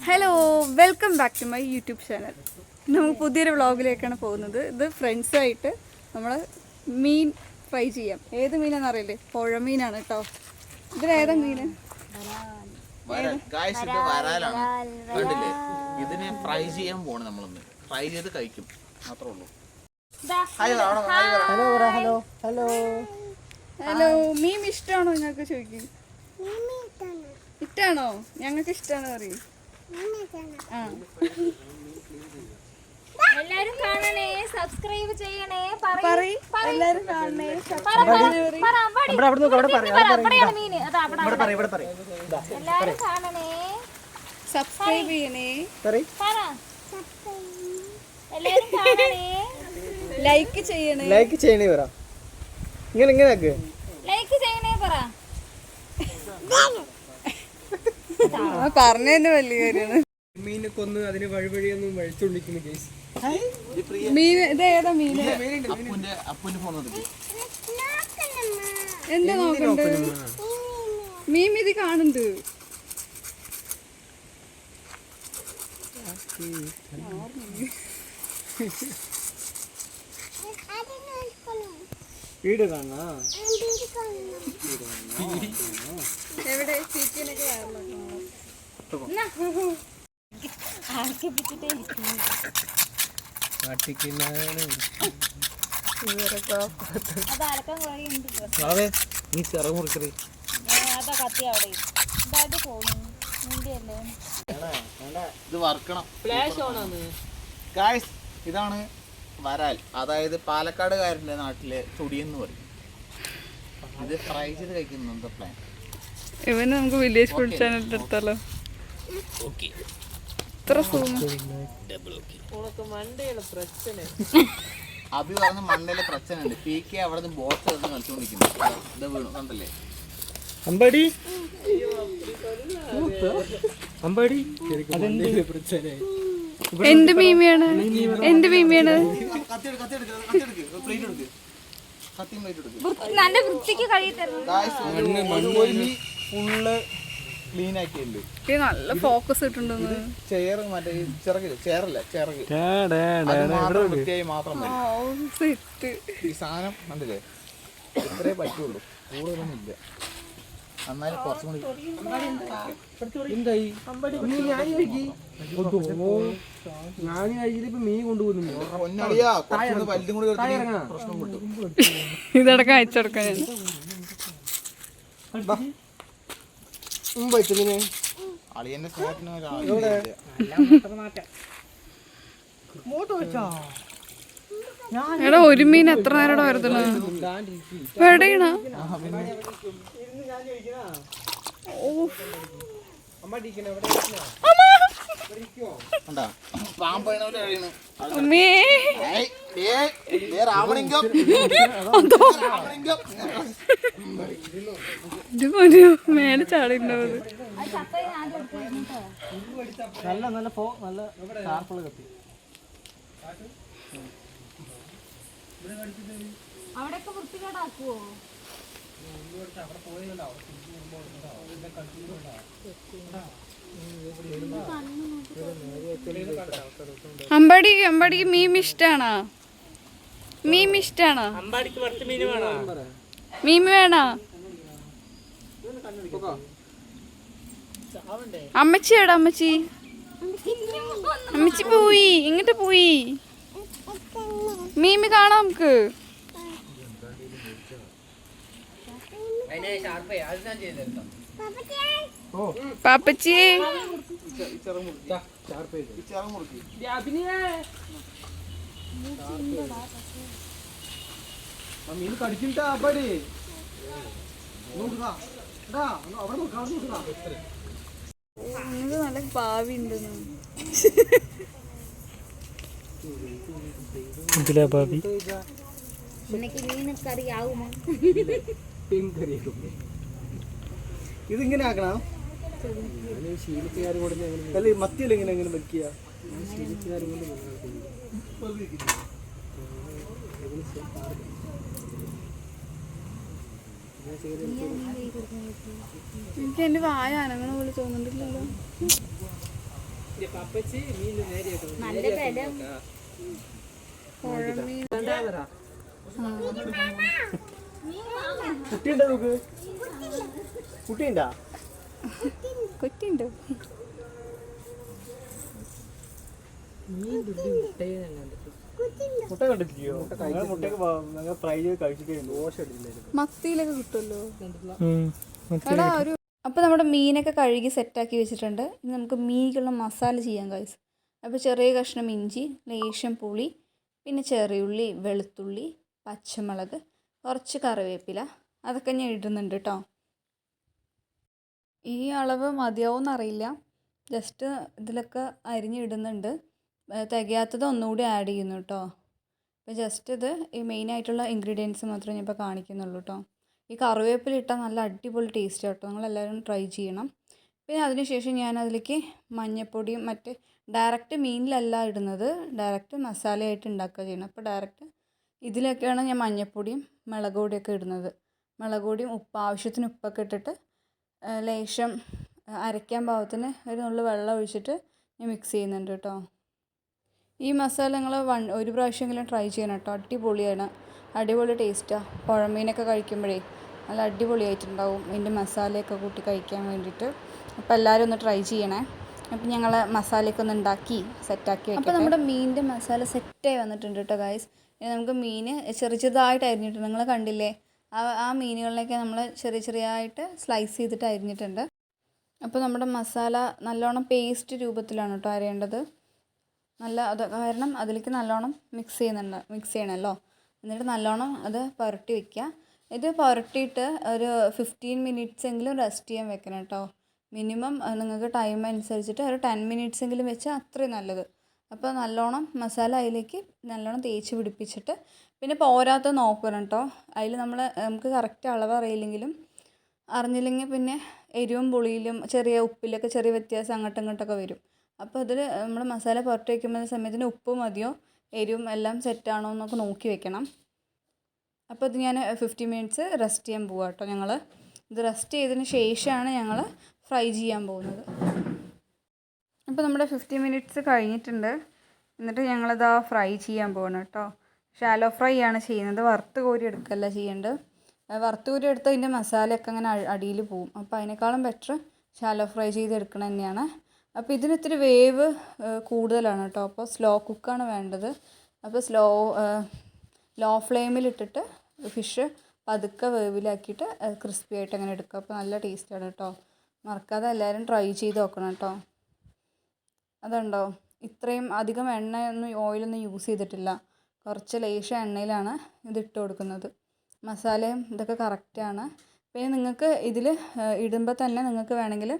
Hello, welcome back to my YouTube channel. നമുക്ക് പുതിയൊരു വ്ളോഗിലേക്കാണ് പോകുന്നത്. ഇത് ഫ്രണ്ട്സായിട്ട് നമ്മൾ മീൻ ഫ്രൈ ചെയ്യാം. ഏത് മീനാണെന്ന് അറിയില്ലേ? പുഴമീനാണ് കേട്ടോ. ഇതിലേതാ മീന്? ഇതിനെ ഫ്രൈ ചെയ്യാൻ പോണ്. നമ്മളൊന്ന് ഫ്രൈ ചെയ്ത് കഴിക്കും മാത്രമേ ഉള്ളൂ. ഹലോ, മീൻ ഇഷ്ടമാണോ നിങ്ങൾക്ക് ചോദിക്കും? ഇഷ്ടാണോ? ഞങ്ങൾക്ക് ഇഷ്ടമാണോ അറിയും. എല്ലാരും കാണണേ, സബ്സ്ക്രൈബ് ചെയ്യണേ. എല്ലാരും കാണണേ, എല്ലാരും കാണണേ, സബ്സ്ക്രൈബ് ചെയ്യണേ, എല്ലാരും കാണണേ, ലൈക്ക് ചെയ്യണേ. ലൈക്ക് ചെയ്യണേ പറ. ഇങ്ങനെ ലൈക്ക് ചെയ്യണേ പറ. പറഞ്ഞതന്നെ വലിയ കാര്യമാണ്. മീനെ കൊന്ന് അതിന് വഴിവഴിയൊന്നും വഴിച്ചോണ്ടിരിക്കുന്നു കേസ്. മീൻ ഇതേതാ മീന്? അപ്പുന്റെ ഫോൺ എന്താ നോക്കണ്ട്? മീൻ ഇത് കാണുന്നുണ്ട്. വീട് കാണാ എവിടെ ചിക്കനൊക്കെ നീ ചെറ മുറിക്കറി ഇത് വറക്കണം. ഗായ്സ്, ഇതാണ് വരാൽ. അതായത് പാലക്കാടുകാരൻ്റെ നാട്ടിലെ ചൊടിയെന്ന് പറയും. ഇത് ഫ്രൈ ചെയ്ത് കഴിക്കുന്ന പ്ലാൻ. ഇവന് നമുക്ക് വില്ലേജ് ഫുഡ് ചാനൽ എടുത്താലോ? ഇത്ര അഭി പറഞ്ഞ മണ്ടയിലെ പ്രശ്നം ഉണ്ട്. പി കെ അവിടെ നിന്ന് ബോക്സ് എടുത്ത് കളിച്ചുകൊണ്ടിരിക്കുന്നു. ഇത് വീണു കണ്ടല്ലേ? അമ്പാടി എന്ത് മീമിയാണ്? എന്ത് മീമിയാണ്? നല്ല വൃത്തിക്ക് ഫുള്ള് ക്ലീൻ ആക്കിയുണ്ട്. നല്ല ഫോക്കസ് ഇട്ടുണ്ടെന്ന്. ചെയർ മറ്റേ ചിറകില് ചെയറല്ല ചിറക് വൃത്തിയായി മാത്രം മതി. ഈ സാധനം കണ്ടില്ലേ? ഇത്രേ പറ്റുള്ളൂ, കൂടുതലൊന്നും ഇല്ല. എന്നാലും കുറച്ചും കൂടി മീൻ കൊണ്ടുപോകുന്നുണ്ട്. പൊന്നടിയാ, കുറച്ചുകൂടി വലുതും കൂടി പ്രശ്നം കിട്ടും. ഇതടക്കം അയച്ചെടുക്കാൻ അളിയന്റെ സ്നേഹത്തിന് എടാ, ഒരു മീൻ എത്ര നേരം വരുത്തണ? എവിടെയാണ്? മേലെ ചാടിണ്ടാവും. നല്ല ഷാർപ്പുള്ള കത്തി. അവിടെയൊക്കെ വൃത്തികേടാക്കുവോ? അമ്പടിക്ക് മീൻ ഇഷ്ടാണോ? മീൻ ഇഷ്ടാണോ? മീൻ വേണോ? അമ്മച്ചി എടാ, അമ്മച്ചി പോയി. ഇങ്ങോട്ട് പോയി. മീമി കാണാം നമുക്ക്. പാപ്പച്ചി മീൻ കടിച്ചിട്ടാ അപ്പാടി. നല്ല ഭാവി ഉണ്ടെന്ന്. ഇതിങ്ങനെ ആക്കണം. ശീലത്തുകാരും കൊണ്ട് അല്ല, മത്തിയല്ല ഇങ്ങനെ എങ്ങനെ വെക്കുക. ശീലത്തുകാരും കൊണ്ട് എനിക്ക് എന്റെ വായ അനങ്ങണ പോലെ തോന്നുന്നില്ലല്ലോ. നല്ല ബലം. പുഴമീൻ കുട്ടിയുണ്ടോ നോക്ക്? കുട്ടിയുണ്ടാ? കൊറ്റിയുണ്ട്. മുട്ട കണ്ടിട്ടില്ലയോ? മുട്ടയൊക്കെ ഫ്രൈ ചെയ്ത് കഴിച്ചിട്ട് ദോശ അടിച്ചില്ലായിരുന്നു. മത്തിയിലൊക്കെ കിട്ടുമല്ലോ. എടാ ഒരു അപ്പോൾ നമ്മുടെ മീനൊക്കെ കഴുകി സെറ്റാക്കി വെച്ചിട്ടുണ്ട്. ഇനി നമുക്ക് മീനിക്കുള്ള മസാല ചെയ്യാം ഗൈസ്. അപ്പോൾ ചെറിയ കഷ്ണം ഇഞ്ചി, ലേശം പുളി, പിന്നെ ചെറിയുള്ളി, വെളുത്തുള്ളി, പച്ചമുളക്, കുറച്ച് കറിവേപ്പില, അതൊക്കെ ഞാൻ ഇടുന്നുണ്ട് കേട്ടോ. ഈ അളവ് മതിയാവുമെന്ന് അറിയില്ല, ജസ്റ്റ് ഇതിലൊക്കെ അരിഞ്ഞിടുന്നുണ്ട്. തികയാത്തത് ഒന്നുകൂടി ആഡ് ചെയ്യുന്നു കേട്ടോ. അപ്പോൾ ജസ്റ്റ് ഇത് ഈ മെയിനായിട്ടുള്ള ഇൻഗ്രീഡിയൻസ് മാത്രമേ ഞാൻ ഇപ്പോൾ കാണിക്കുന്നുള്ളൂ കേട്ടോ. ഈ കറിവേപ്പില ഇട്ടാൽ നല്ല അടിപൊളി ടേസ്റ്റ് കേട്ടോ, നിങ്ങളെല്ലാവരും ട്രൈ ചെയ്യണം. പിന്നെ അതിനുശേഷം ഞാൻ അതിലേക്ക് മഞ്ഞൾപ്പൊടിയും മറ്റ് ഡയറക്റ്റ് മീനിലല്ല ഇടുന്നത്, ഡയറക്റ്റ് മസാലയായിട്ട് ഉണ്ടാക്കുക ചെയ്യണം. അപ്പോൾ ഡയറക്റ്റ് ഇതിലൊക്കെയാണ് ഞാൻ മഞ്ഞൾപ്പൊടിയും മുളക് പൊടിയൊക്കെ ഇടുന്നത്. മുളക് പൊടിയും ആവശ്യത്തിന് ഉപ്പൊക്കെ ഇട്ടിട്ട് ലേശം അരയ്ക്കാൻ പാകത്തിന് ഒരു നുള്ളു വെള്ളം ഒഴിച്ചിട്ട് ഞാൻ മിക്സ് ചെയ്യുന്നുണ്ട് കേട്ടോ. ഈ മസാല നിങ്ങൾ ഒരു പ്രാവശ്യമെങ്കിലും ട്രൈ ചെയ്യണം കേട്ടോ, അടിപൊളിയാണ്, അടിപൊളി ടേസ്റ്റാണ്. പുഴമീനൊക്കെ കഴിക്കുമ്പോഴേ നല്ല അടിപൊളിയായിട്ടുണ്ടാവും ഇതിൻ്റെ മസാലയൊക്കെ കൂട്ടി കഴിക്കാൻ വേണ്ടിയിട്ട്. അപ്പോൾ എല്ലാവരും ഒന്ന് ട്രൈ ചെയ്യണേ. അപ്പോൾ ഞങ്ങൾ മസാലയൊക്കെ ഒന്ന് ഉണ്ടാക്കി സെറ്റാക്കി വെക്കാം. അപ്പോൾ നമ്മുടെ മീനിൻ്റെ മസാല സെറ്റായി വന്നിട്ടുണ്ട് കേട്ടോ ഗൈസ്. ഇനി നമുക്ക് മീൻ ചെറുതായിട്ട് അരിഞ്ഞിട്ടുണ്ട്, നിങ്ങൾ കണ്ടില്ലേ? ആ മീനുകളിലേക്ക് നമ്മൾ ചെറിയതായിട്ട് സ്ലൈസ് ചെയ്തിട്ട് അരിഞ്ഞിട്ടുണ്ട്. അപ്പോൾ നമ്മുടെ മസാല നല്ലോണം പേസ്റ്റ് രൂപത്തിലാണ് കേട്ടോ അരയേണ്ടത്. കാരണം അതിലേക്ക് നല്ലോണം മിക്സ് ചെയ്യണമല്ലോ. എന്നിട്ട് നല്ലോണം അത് പുരട്ടി വയ്ക്കുക. ഇത് പുരട്ടിയിട്ട് ഒരു 15 മിനിറ്റ്സ് എങ്കിലും റെസ്റ്റ് ചെയ്യാൻ വെക്കണം കേട്ടോ. മിനിമം നിങ്ങൾക്ക് ടൈം അനുസരിച്ചിട്ട് ഒരു 10 മിനിറ്റ്സ് എങ്കിലും വെച്ചാൽ അത്രയും നല്ലത്. അപ്പോൾ നല്ലോണം മസാല അതിലേക്ക് നല്ലോണം തേച്ച് പിടിപ്പിച്ചിട്ട് പിന്നെ പോരാത്ത നോക്കണം കേട്ടോ. അതിൽ നമുക്ക് കറക്റ്റ് അളവ് അറിഞ്ഞില്ലെങ്കിൽ പിന്നെ എരിവും പുളിയിലും ചെറിയ ഉപ്പിലൊക്കെ ചെറിയ വ്യത്യാസം അങ്ങോട്ടും ഇങ്ങോട്ടൊക്കെ വരും. അപ്പോൾ അതിൽ നമ്മൾ മസാല പുരട്ടി വയ്ക്കുന്ന സമയത്തിന് ഉപ്പ് മതിയോ എരിവും എല്ലാം സെറ്റാണോ എന്നൊക്കെ നോക്കി വെക്കണം. അപ്പോൾ ഇത് ഞാൻ 15 മിനിറ്റ്സ് റെസ്റ്റ് ചെയ്യാൻ പോവാം കേട്ടോ. ഞങ്ങൾ ഇത് റെസ്റ്റ് ചെയ്തതിന് ശേഷമാണ് ഞങ്ങൾ ഫ്രൈ ചെയ്യാൻ പോകുന്നത്. അപ്പോൾ നമ്മുടെ 15 മിനിറ്റ്സ് കഴിഞ്ഞിട്ടുണ്ട്. എന്നിട്ട് ഞങ്ങളിതാ ഫ്രൈ ചെയ്യാൻ പോകണം കേട്ടോ. ഷാലോ ഫ്രൈ ആണ് ചെയ്യുന്നത്, വറുത്ത് കോരി എടുക്കല്ല ചെയ്യേണ്ടത്. വറുത്ത് കോരി എടുത്താൽ അതിൻ്റെ മസാലയൊക്കെ അങ്ങനെ അടിയിൽ പോവും. അപ്പോൾ അതിനേക്കാളും ബെറ്റർ ഷാലോ ഫ്രൈ ചെയ്തെടുക്കണം തന്നെയാണ്. അപ്പോൾ ഇതിന് ഇത്തിരി വേവ് കൂടുതലാണ് കേട്ടോ. അപ്പോൾ സ്ലോ കുക്കാണ് വേണ്ടത്. അപ്പോൾ ലോ ഫ്ലെയിമിലിട്ടിട്ട് ഫിഷ് പതുക്കെ വേവിലാക്കിയിട്ട് ക്രിസ്പി ആയിട്ട് അങ്ങനെ എടുക്കുക. അപ്പോൾ നല്ല ടേസ്റ്റാണ് കേട്ടോ. മറക്കാതെ എല്ലാവരും ട്രൈ ചെയ്ത് നോക്കണം കേട്ടോ. അതുണ്ടോ, ഇത്രയും അധികം ഓയിലൊന്നും യൂസ് ചെയ്തിട്ടില്ല, കുറച്ച് ലേശം എണ്ണയിലാണ് ഇതിട്ട് കൊടുക്കുന്നത്. മസാലയും ഇതൊക്കെ കറക്റ്റാണ്. പിന്നെ നിങ്ങൾക്ക് ഇതിൽ ഇടുമ്പോൾ തന്നെ നിങ്ങൾക്ക് വേണമെങ്കിൽ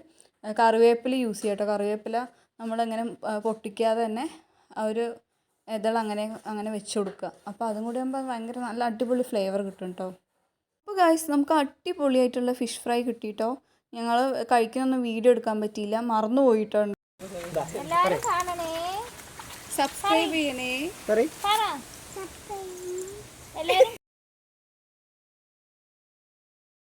കറിവേപ്പില യൂസ് ചെയ്യാം കേട്ടോ. കറിവേപ്പില നമ്മളങ്ങനെ പൊട്ടിക്കാതെ തന്നെ ഒരു അങ്ങനെ വെച്ച് കൊടുക്കുക. അപ്പോൾ അതും കൂടി ആകുമ്പോൾ ഭയങ്കര നല്ല അടിപൊളി ഫ്ലേവർ കിട്ടും കേട്ടോ. അപ്പോൾ ഗൈസ് നമുക്ക് അടിപൊളിയായിട്ടുള്ള ഫിഷ് ഫ്രൈ കിട്ടിയിട്ടോ. ഞങ്ങൾ കഴിക്കുന്നൊന്നും വീഡിയോ എടുക്കാൻ പറ്റിയില്ല, മറന്നു പോയിട്ടുണ്ട്. എല്ലാരും കാണണേ, സബ്സ്ക്രൈബ് ചെയ്യണേ. പറ എല്ലാരും